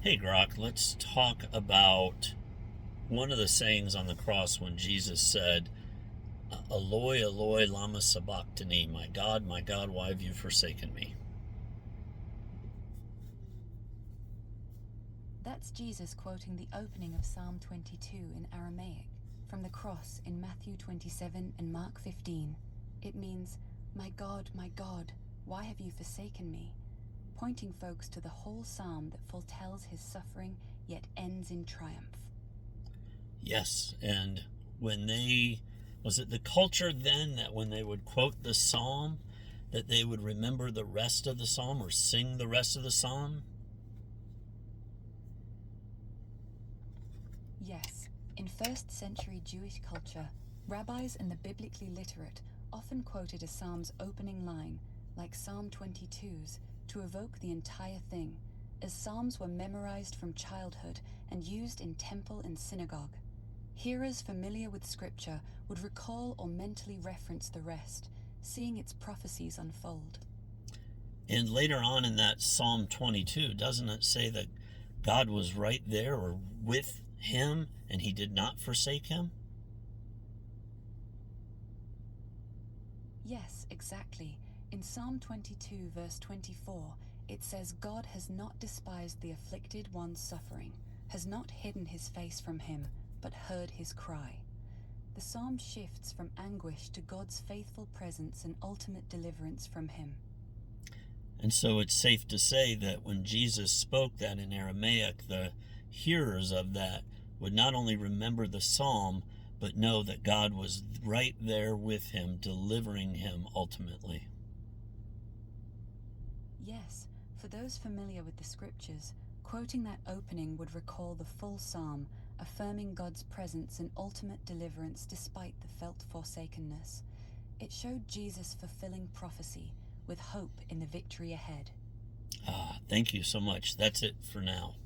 Hey, Grok, let's talk about one of the sayings on the cross when Jesus said, Eloi, Eloi, lama sabachthani, my God, why have you forsaken me? That's Jesus quoting the opening of Psalm 22 in Aramaic from the cross in Matthew 27 and Mark 15. It means, my God, why have you forsaken me?" Pointing folks to the whole psalm that foretells his suffering yet ends in triumph. Yes, and was it the culture then that when they would quote the psalm, that they would remember the rest of the psalm or sing the rest of the psalm? Yes, in first century Jewish culture, rabbis and the biblically literate often quoted a psalm's opening line, like Psalm 22's, to evoke the entire thing, as psalms were memorized from childhood and used in temple and synagogue. Hearers familiar with scripture would recall or mentally reference the rest, seeing its prophecies unfold. And later on in that Psalm 22, doesn't it say that God was right there or with him and he did not forsake him? Yes, exactly. In Psalm 22, verse 24, it says, "God has not despised the afflicted one's suffering, has not hidden his face from him, but heard his cry." The psalm shifts from anguish to God's faithful presence and ultimate deliverance from him. And so it's safe to say that when Jesus spoke that in Aramaic, the hearers of that would not only remember the psalm, but know that God was right there with him, delivering him ultimately. Yes, for those familiar with the scriptures, quoting that opening would recall the full psalm, affirming God's presence and ultimate deliverance despite the felt forsakenness. It showed Jesus fulfilling prophecy with hope in the victory ahead. Thank you so much. That's it for now.